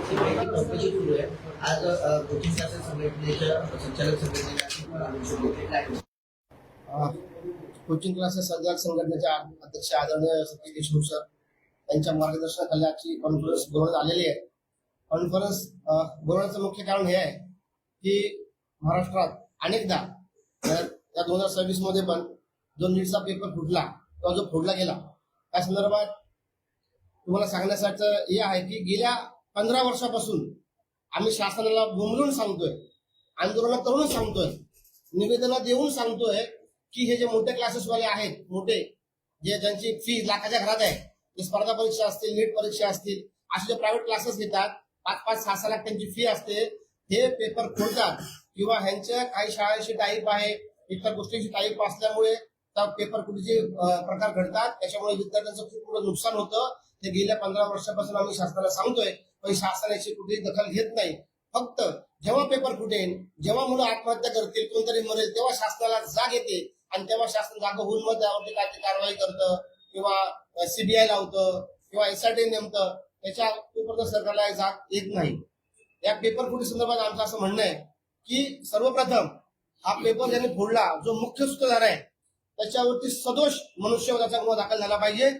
चौकशी सुरू आहे. आज कोचिंग क्लासेस संघटनेच्या संचालक संघटनेला कोचिंग क्लासेस संचालक संघटनेच्या अध्यक्ष आदरणीय सतीश देशमुख सर यांच्या मार्गदर्शनाखाली आजची कॉन्फरन्स बोलवण्यात आलेली आहे. कॉन्फरन्स बोलवण्याचं मुख्य कारण हे आहे की महाराष्ट्रात अनेकदा या 2026 मध्ये पण जो नीटचा पेपर फुटला किंवा जो फोडला गेला त्या संदर्भात तुम्हाला सांगण्यासाठी हे आहे की गेल्या 15 वर्षापासून आम्ही शासनाला बोंबलून सांगतोय, आंदोलन करून सांगतोय, निवेदन देऊन सांगतोय की हे जे मोठे क्लासेसवाले आहेत, मोठे जे ज्यांची फी लाखाच्या घरात आहे, जे स्पर्धा परीक्षा असतील, नीट परीक्षा असतील, असे जे प्रायव्हेट क्लासेस घेतात 5-5, 6-6 लाख त्यांची फी असते, हे पेपर खोलतात किंवा ह्यांच्या काही शाळांची टाईप आहे, इतर गोष्टींची टाईप असल्यामुळे पेपर फुटीचे प्रकार घडतात. त्याच्यामुळे विद्यार्थ्यांचं खूप मोठं नुकसान होतं. ते गेल्या 15 वर्षापासून आम्ही शासनाला सांगतोय, पण शासनाची कुठेही दखल घेत नाही. फक्त जेव्हा पेपर फुटेल, जेव्हा मुलं आत्महत्या करतील, कोणतरी मरेल, तेव्हा शासनाला जाग येते आणि तेव्हा शासन जागा होऊन मग त्यावरती काय ते कारवाई करतं किंवा सीबीआय लावतं किंवा एसआयटी नेमतं. त्याच्या पेपरचं सरकारला जाग येत नाही. या पेपर फुटी संदर्भात आमचं असं म्हणणं आहे की सर्वप्रथम हा पेपर ज्यांनी फोडला, जो मुख्य सूत्रधार आहे, त्याच्यावरती सदोष मनुष्यवधाचा गुन्हा दाखल झाला पाहिजे,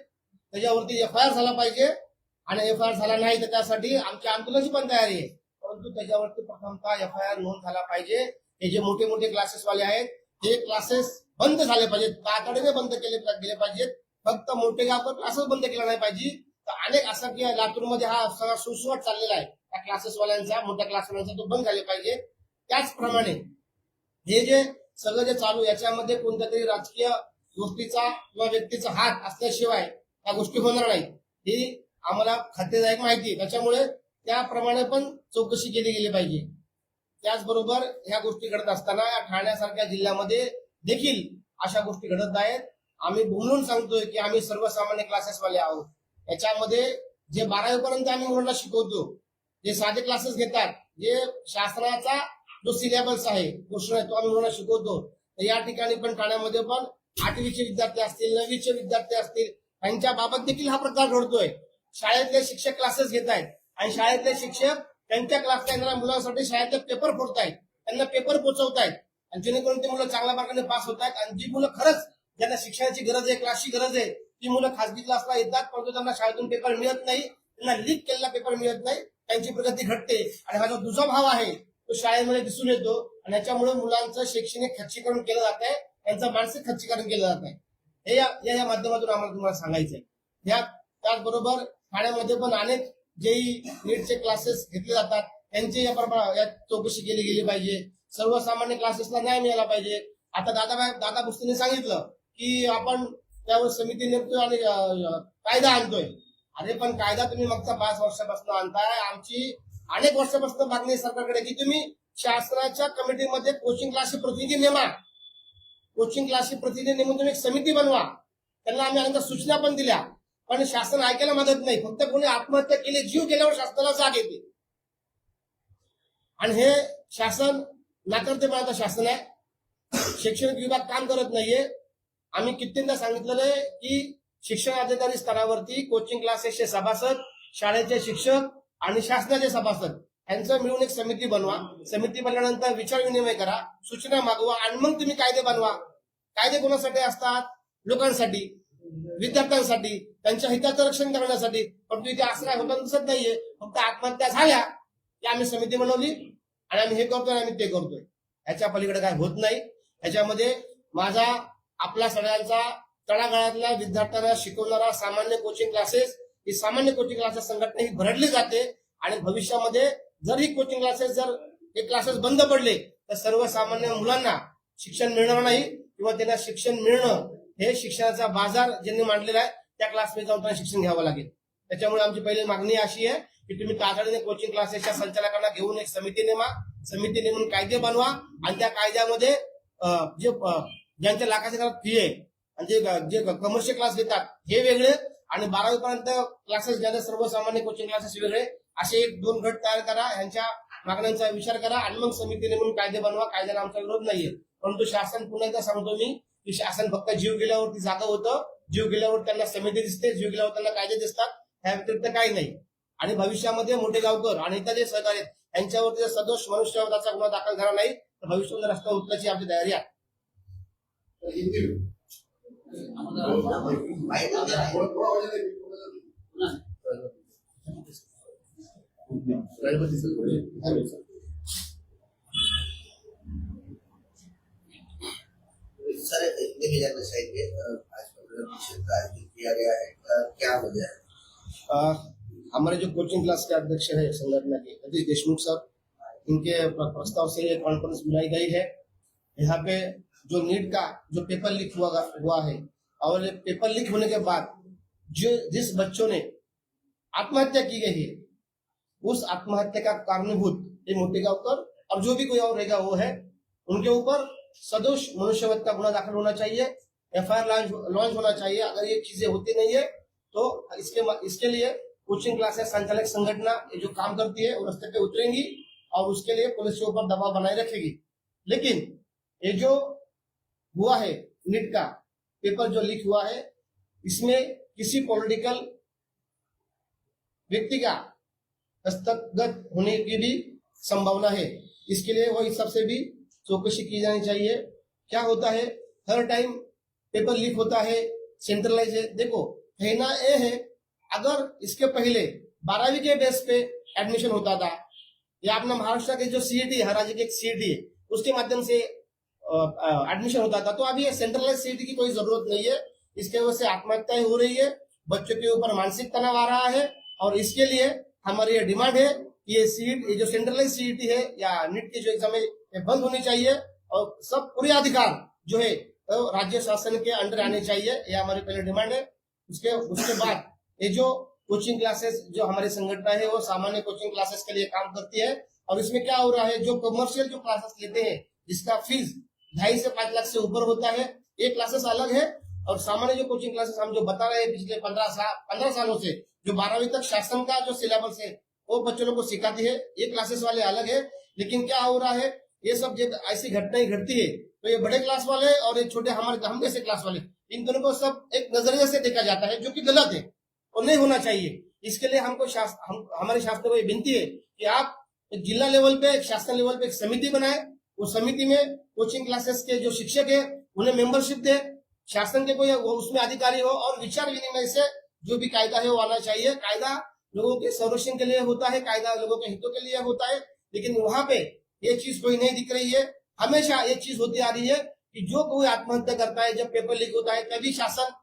त्याच्यावरती एफआयआर झाला पाहिजे आणि एफआयआर झाला नाही तर त्यासाठी आमच्या आंदोलनाची पण तयारी आहे. परंतु त्याच्यावरती प्रथमतः एफआयआर नोंद झाला पाहिजे. हे जे मोठे मोठे क्लासेसवाले आहेत ते क्लासेस बंद झाले पाहिजेत, तातडीने बंद केले पाहिजेत. फक्त मोठे गाव क्लासेस बंद केला नाही पाहिजे. तर अनेक असं की लातूरमध्ये हा सगळा सुसवाट चाललेला आहे त्या क्लासेसवाल्यांचा, मोठ्या क्लासवाल्यांचा, तो बंद झाले पाहिजे. त्याचप्रमाणे हे जे सगळं जे चालू याच्यामध्ये कोणत्या तरी राजकीय गोष्टीचा किंवा व्यक्तीचा हात असल्याशिवाय त्या गोष्टी होणार नाही, ही आम्हाला खात्रीदायक माहिती आहे. त्याच्यामुळे त्याप्रमाणे पण चौकशी केली गेली पाहिजे. त्याचबरोबर ह्या गोष्टी घडत असताना या ठाण्यासारख्या जिल्ह्यामध्ये देखील अशा गोष्टी घडत आहेत. आम्ही बोलून सांगतोय की आम्ही सर्वसामान्य क्लासेसवाले आहोत. याच्यामध्ये जे 12वी पर्यंत आम्ही मुलांना शिकवतो, जे साधे क्लासेस घेतात, जे शासनाचा जो सिलेबस आहे, क्वेश्चन आहे, तो आम्ही मुलांना शिकवतो. तर या ठिकाणी पण ठाण्यामध्ये पण 8वीचे विद्यार्थी असतील, 9वीचे विद्यार्थी असतील, त्यांच्या बाबत देखील हा प्रकार घडतोय. शाळेतले शिक्षक क्लासेस घेत आहेत आणि शाळेतले शिक्षक त्यांच्या क्लासला येणाऱ्या मुलांसाठी शाळेतले पेपर फोडतायत, त्यांना पेपर पोहोचवतायत आणि जेणेकरून ते मुलं चांगल्या मार्गाने पास होत आहेत. आणि जी मुलं खरंच ज्यांना शिक्षणाची गरज आहे, क्लासची गरज आहे, ती मुलं खासगी क्लासला येतात, परंतु त्यांना शाळेतून पेपर मिळत नाही, त्यांना लीक केलेला पेपर मिळत नाही, त्यांची प्रगती घटते. आणि हा जो दुजा भाव आहे तो शाळेमध्ये दिसून येतो आणि याच्यामुळे मुलांचं शैक्षणिक खच्चीकरण केलं जात आहे, त्यांचं मानसिक खच्चीकरण केलं जात आहे. हे या माध्यमातून आम्हाला तुम्हाला सांगायचंय. त्याचबरोबर ठाण्यामध्ये पण अनेक जेई नीटचे क्लासेस घेतले जातात, त्यांची या चौकशी केली गेली पाहिजे. सर्वसामान्य क्लासेसला न्याय मिळाला पाहिजे. आता दादा भुसेंनी सांगितलं की आपण त्यावर समिती नेमतोय आणि कायदा आणतोय. अरे पण कायदा तुम्ही मागच्या 5 वर्षापासून आणताय. आमची अनेक वर्षापासून मागणी आहे सरकारकडे की तुम्ही शासनाच्या कमिटीमध्ये कोचिंग क्लासचे प्रतिनिधी नेमा, कोचिंग क्लासचे प्रतिनिधी नेमून तुम्ही एक समिती बनवा. त्यांना आम्ही अनेकदा सूचना पण दिल्या, पण शासन ऐकायला मदत नाही. फक्त कोणी आत्महत्या केली, जीव गेल्यावर शासनाला जाग येते आणि हे शासन नाकर्तेपणाचं शासन आहे. शैक्षणिक विभाग काम करत नाहीये. आम्ही कित्येकदा सांगितलेलं आहे की शिक्षण अधिकारी स्तरावरती कोचिंग क्लासेसचे सभासद, शाळेचे शिक्षक आणि शासनाचे सभासद यांचं मिळून एक समिती बनवा. समिती बनल्यानंतर विचार विनिमय करा, सूचना मागवा आणि मग तुम्ही कायदे बनवा. कायदे कोणासाठी असतात? लोकांसाठी, विद्यार्थ्यांसाठी, त्यांच्या हिताचं रक्षण करण्यासाठी. परंतु इथे असं काय होतं दिसत नाहीये. फक्त आत्महत्या झाल्या की आम्ही समिती बनवली आणि आम्ही हे करतोय, आम्ही ते करतोय. ह्याच्या पलीकडे काय होत नाही. ह्याच्यामध्ये माझा आपल्या सगळ्यांचा तळागाळातल्या विद्यार्थ्यांना शिकवणारा सामान्य कोचिंग क्लासेस, ही सामान्य कोचिंग क्लासेस संघटना ही भरडली जाते आणि भविष्यामध्ये जर ही कोचिंग क्लासेस जर हे क्लासेस बंद पडले तर सर्वसामान्य मुलांना शिक्षण मिळणार नाही किंवा त्यांना शिक्षण मिळणं हे शिक्षणाचा बाजार ज्यांनी मांडलेला आहे त्या क्लासमध्ये जाऊन त्यांना शिक्षण घ्यावं लागेल. त्याच्यामुळे आमची पहिली मागणी अशी आहे की तुम्ही तातडीने कोचिंग क्लासेसच्या संचालकांना घेऊन एक समिती नेमा, समिती नेमून कायदे बनवा आणि त्या कायद्यामध्ये जे ज्यांच्या लाखाच्या घरात फी आहे आणि जे कमर्शियल क्लास घेतात हे वेगळे आणि 12वी पर्यंत क्लासेस ज्यांना सर्वसामान्य कोचिंग क्लासेस वेगळे, असे 1-2 गट तयार करा, यांच्या मागण्यांचा विचार करा आणि मग समिती नेमून कायदे बनवा. कायद्याला आमचा विरोध नाहीये. परंतु शासन पुन्हा एकदा सांगतो मी की शासन फक्त जीव गेल्यावरती जागा होतं, जीव गेल्यावर त्यांना समिती दिसते, जीव गेल्यावर त्यांना कायदे दिसतात, ह्या व्यतिरिक्त काही नाही. आणि भविष्यामध्ये मोठेगावकर आणि इतर जे सहकारी आहेत यांच्यावरती जर सदोष मनुष्यवधाचा गुन्हा दाखल झाला नाही तर भविष्यामध्ये रस्त्यावर उतरण्याची आपली तयारी आहे. सर इंडिविजुअल वेबसाइट पे आज कॉम्पिटिशन का आयोजन किया गया है, क्या वजह है? हमारे जो कोचिंग क्लास के अध्यक्ष है संगठन के जगदीश देशमुख सर, इनके प्रस्ताव से ये कॉन्फ्रेंस बुलाई गई है। यहाँ पे जो नीट का जो पेपर लीक हुआ है और ये पेपर लीक होने के बाद जिस बच्चों ने आत्महत्या की गई है उस आत्महत्या का कारणीभूत ये मोटेगांवकर और जो भी कोई और रहेगा वो है, उनके ऊपर सदोष मनुष्यवध का गुना दाखिल होना चाहिए, एफआईआर लॉन्च होना चाहिए। अगर ये चीजें होती नहीं है तो इसके लिए कोचिंग क्लासेस संचालक संगठन ये जो काम करती है वो रास्ते पे उतरेंगी और उसके लिए पुलिस के ऊपर दबाव बनाए रखेगी। लेकिन ये जो हुआ है नीट का पेपर जो लीक हुआ है इसमें किसी पॉलिटिकल व्यक्ति का हस्तगत होने की भी संभावना है। इसके लिए वो इस सबसे भी चौकसी की जानी चाहिए। क्या होता है हर टाइम पेपर लीक होता है, सेंट्रलाइज है। देखो कहना ये है अगर इसके पहले 12वीं के बेस पे एडमिशन होता था या अपना महाराष्ट्र के जो सीईटी हर राज्य की एक सीईटी है उसके माध्यम से एडमिशन होता था, तो अभी ये सेंट्रलाइज सीईटी की कोई जरूरत नहीं है। इसके वजह से आत्महत्याएं हो रही है, बच्चों के ऊपर मानसिक तनाव आ रहा है और इसके लिए हमारी ये डिमांड है कि ये जो सेंट्रलाइज सीईटी है या नीट की जो एग्जाम है ये बंद होनी चाहिए और सब पूरे अधिकार जो है तो राज्य शासन के अंडर आने चाहिए। ये हमारी पहले डिमांड है। उसके बाद ये जो कोचिंग क्लासेस जो हमारे संगठन है वो सामान्य कोचिंग क्लासेस के लिए काम करती है और इसमें क्या हो रहा है जो कमर्शियल जो क्लासेस लेते हैं जिसका फीस 2.5 से 5 लाख से ऊपर होता है, ये क्लासेस अलग है। और सामान्य जो कोचिंग क्लासेस हम जो बता रहे हैं पिछले 15 सालों से जो 12वीं तक शासन का जो सिलेबस है वो बच्चों को सिखाती है, ये क्लासेस वाले अलग है। लेकिन क्या हो रहा है ये सब जब ऐसी घटनाएं घटती है तो ये बड़े क्लास वाले और ये छोटे हम जैसे क्लास वाले इन दोनों को सब एक नजरिए से देखा जाता है जो कि गलत है और नहीं होना चाहिए। इसके लिए हमको हमारे शास्त्र में विनती है कि आप जिला लेवल पे शासन लेवल पे एक समिति बनाए, उस समिति में कोचिंग क्लासेस के जो शिक्षक है उन्हें मेंबरशिप दे, शासन के कोई उसमें अधिकारी हो और विचार विनिमय से जो भी कायदा है वो आना चाहिए। कायदा लोगों के संरक्षण के लिए होता है, कायदा लोगों के हितों के लिए होता है, लेकिन वहां पे ये चीज कोई नहीं दिख रही है। हमेशा ये चीज होती आ रही है कि जो कोई आत्महत्या करता है जब पेपर लीक होता है तभी शासन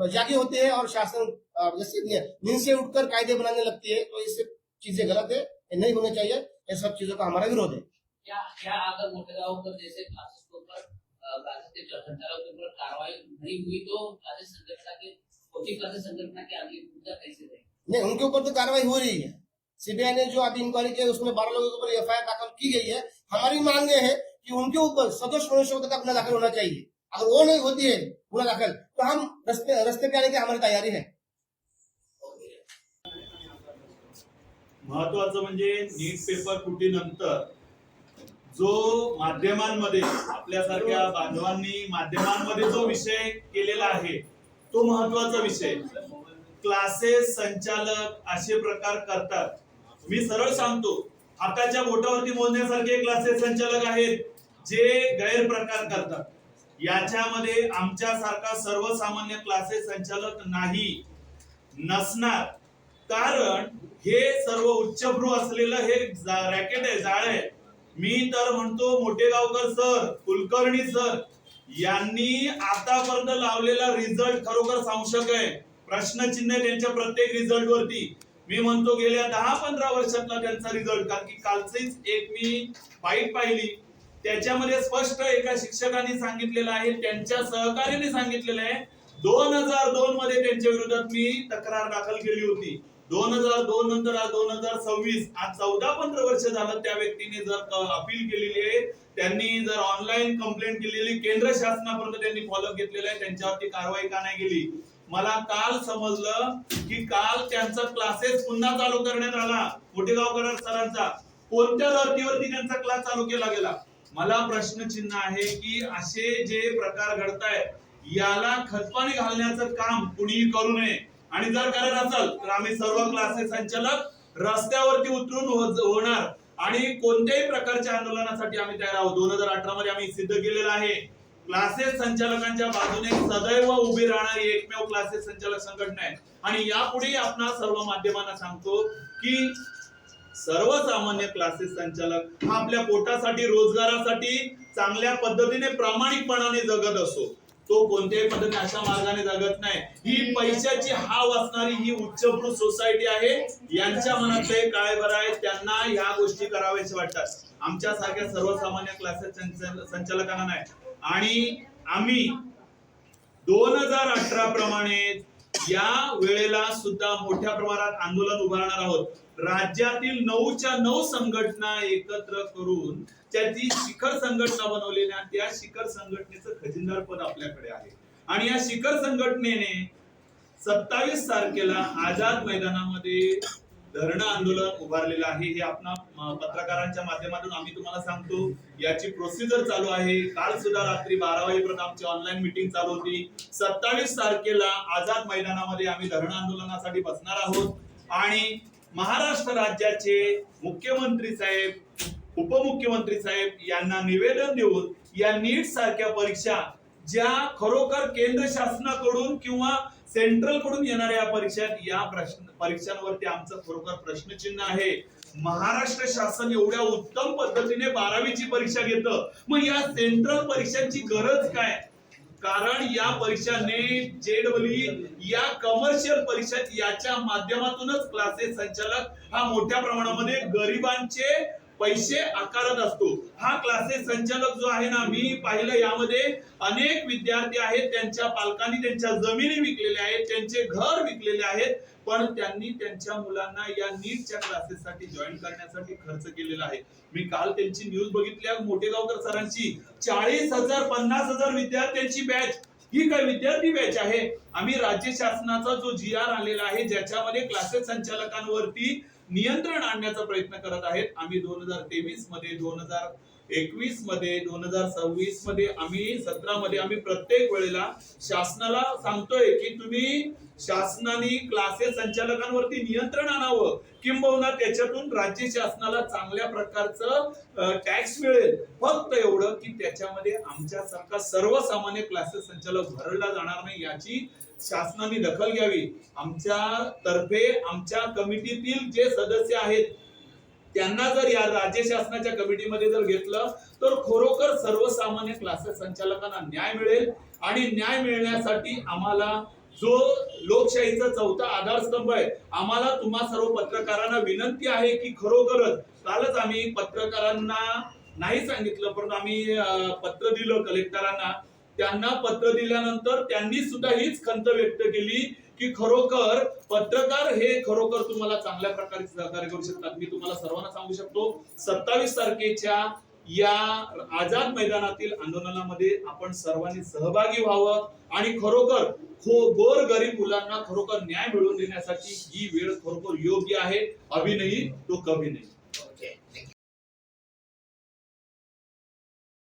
जागे होते हैं और शासन जैसे नींद से उठकर कायदे बनाने लगती है। तो इससे चीजें गलत है, ये नहीं होने चाहिए। ये सब चीजों का हमारा विरोध है। क्या अगर मोटेगांवकर जैसे क्लासेस के ऊपर क्लासेस के संचालक के ऊपर कार्रवाई नहीं हुई तो क्लासेस संगठन के कोचिंग क्लासेस संगठन के आगे मुद्दा कैसे रहेगा? नहीं, उनके ऊपर तो कार्रवाई हो रही है। सीबीआई ने जो अभी इंक्वायरी की उसमें 12 लोगों के ऊपर एफआईआर दाखिल की गई है। हमारी मांग ये है कि उनके ऊपर सदोष मनुष्यवध का गुना दाखिल होना चाहिए। अगर वो नहीं होती है गुना दाखिल तो हम रस्ते पे आने की हमारी तयारी है। महत्वाचं म्हणजे नीट पेपर फुटीनंतर जो माध्यमांमध्ये आपल्यासारख्या बांधवांनी माध्यमांमध्ये जो विषय केलेला आहे तो महत्वाचा विषय। क्लासेस संचालक असे प्रकार करतात, मी सरळ सांगतो हाताच्या बोटावरती मोजण्यासारखे क्लासेस संचालक आहेत जे गैरप्रकार करतात। याच्यामध्ये आमच्यासारखा सर्वसामान्य क्लासेस संचालक नाही नसणार, कारण हे सर्व उच्चभ्रू असलेलं हे रॅकेट आहे, जाळ आहे। मी तर म्हणतो मोटेगावकर सर, कुलकर्णी सर यांनी आतापर्यंत लावलेला रिझल्ट खरोखर संशय आहे, प्रश्नचिन्ह त्यांच्या प्रत्येक रिझल्ट वरती। मी म्हणतो गेल्या 10-15 वर्षातला त्यांचा रिझल्ट, कारण की कालचीच एक मी फाईट पाहिली त्याच्यामध्ये स्पष्ट एका शिक्षकांनी सांगितलेलं आहे, त्यांच्या सहकार्याने सांगितलेलं आहे 2002 मध्ये त्यांच्या विरोधात मी तक्रार दाखल केली होती। 2002 नंतर आज 2026 आज 14-15 वर्ष झालं त्या व्यक्तीने जर अपील केलेली आहे, त्यांनी जर ऑनलाईन कंप्लेंट केलेली केंद्र शासनापर्यंत त्यांनी फॉलोअप घेतलेला आहे, त्यांच्यावरती कारवाई का नाही केली? मला काल समजलं की काल त्यांचा क्लासेस पुन्हा चालू करण्यात आला मोटेगावकर सरांचा, कोणत्या धर्तीवरती त्यांचा क्लास चालू केला गेला? मला प्रश्नचिन्ह आहे की असे जे प्रकार घडतायत याला खतपाणी घालण्याचं काम कुणीही करू नये, आणि जर करत असेल तर आम्ही सर्व क्लासेस संचालक रस्त्यावरती उतरून होणार आणि कोणत्याही प्रकारच्या आंदोलनासाठी आम्ही तयार आहोत. 2018 मध्ये आम्ही सिद्ध केलेलं आहे. क्लासेस संचालकांच्या बाजूने सदैव उभी राहणारी एकमेव क्लासेस संचालक संघटना आहे. आणि यापुढे आपण सर्व माध्यमांना सांगतो की सर्वसामान्य क्लासेस संचालक हा आपल्या पोटासाठी, रोजगारासाठी चांगल्या पद्धतीने प्रामाणिकपणाने जगत असतो. तो कोणत्याही पद्धतीने अशा मार्गाने जगत नाही. ही पैशाची हाव असणारी ही उच्चभ्रू सोसायटी आहे. यांच्या मनात जे काळेभर आहे त्यांना ह्या गोष्टी कराव्याच्या वाटतात. आमच्या सारख्या सर्वसामान्य क्लासेस संचालकांना नाही. आणि आम्ही 2018 प्रमाणे या वेळेला सुद्धा मोठ्या प्रमाणात आंदोलन उभारणार आहोत. राज्यातील 9च्या 9 संघटना एकत्र करून त्याची शिखर संघटना बनवलेली आणि त्या शिखर संघटनेचं खजिनदार पद आपल्याकडे आहे. आणि या शिखर संघटनेने 27 तारखेला आझाद मैदानामध्ये धरणं आंदोलन उभारलेलं आहे. हे आपण पत्रकारांच्या माध्यमातून आम्ही तुम्हाला सांगतो. याची प्रोसिजर चालू आहे. काल सुद्धा रात्री 12 वाजेपर्यंत आमची ऑनलाईन मीटिंग चालू होती. 27 तारखेला आझाद मैदानामध्ये आम्ही धरणं आंदोलनासाठी बसणार आहोत. आणि महाराष्ट्र राज्याचे मुख्यमंत्री साहेब, उपमुख्यमंत्री साहेब यांना निवेदन देऊन या नीट सारख्या परीक्षा ज्या खरोखर केंद्र शासनाकडून किंवा सेंट्रल कडून येणाऱ्या परीक्षा, या परीक्षांवरती आमचं खरोखर प्रश्नचिन्ह आहे. महाराष्ट्र शासन एवढ्या उत्तम पद्धतीने 12वीची परीक्षा घेतं, मग या सेंट्रल परीक्षांची गरज काय? कारण या परीक्षाने जेडब्ल्यू या कमर्शियल परीक्षा याच्या माध्यमातूनच क्लासेस संचालक हा मोठ्या प्रमाणामध्ये गरिबांचे पैसे आकारत असतो. हा क्लासेस संचालक जो आहे ना, मी पाहिलं यामध्ये अनेक विद्यार्थी आहेत, त्यांच्या पालकांनी त्यांच्या जमिनी विकलेल्या आहेत, त्यांचे घर विकलेले आहेत, पण त्यांनी त्यांच्या मुलांना या नीटच्या क्लासेससाठी जॉईन करण्यासाठी खर्च केलेला आहे. मी काल त्यांची न्यूज बघितल्या मोठेगावकर सरांची. 40,000 50,000 विद्यार्थ्यांची बॅच. ही काय विद्यार्थी बॅच आहे? आम्ही राज्य शासनाचा जो GR आलेला आहे ज्याच्यामध्ये क्लासेस संचालकांवरती नियंत्रण आणण्याचा प्रयत्न करत आहेत. आम्ही 2023 मध्ये, 2021 मध्ये, 2026 मध्ये, आम्ही 17 मध्ये आम्ही प्रत्येक वेळेला शासनाला सांगतोय की तुम्ही शासनाने क्लासेस संचालकांवरती नियंत्रण आणावं, किंबहुना त्याच्यातून राज्य शासनाला चांगल्या प्रकारचं टॅक्स मिळेल. फक्त एवढं की त्याच्यामध्ये आमच्यासारखा सर्वसामान्य क्लासेस संचालक भरला जाणार नाही याची शासनाने दखल घ्यावी. आमच्या तर्फे आमच्या कमिटीतील जे सदस्य आहेत त्यांना जर या राज्य शासनाच्या कमिटीमध्ये जर घेतलं तर खरोखर सर्वसामान्य क्लासेस संचालकांना न्याय मिळेल. आणि न्याय मिळण्यासाठी आम्हाला जो लोकशाहीचा 4था आधारस्तंभ आहे, आम्हाला तुम्हा सर्व पत्रकारांना विनंती आहे की खरोखरच कालच आम्ही पत्रकारांना नाही सांगितलं, परंतु आम्ही पत्र दिलं कलेक्टरांना. त्यांना पत्र दिल्यानंतर त्यांनी सुद्धा हीच खंत व्यक्त केली की खरोखर पत्रकार हे खरोखर तुम्हाला चांगल्या प्रकारे सहकार्य करू शकतात. मी तुम्हाला सर्वांना सांगू शकतो 27 तारखेच्या या आझाद मैदानातील आंदोलनामध्ये आपण सर्वांनी सहभागी व्हावं आणि खरोखर गोर गरीब मुलांना खरोखर न्याय मिळवून देण्यासाठी ही वेळ खरोखर योग्य आहे. अभी नाही तो कभी नाही.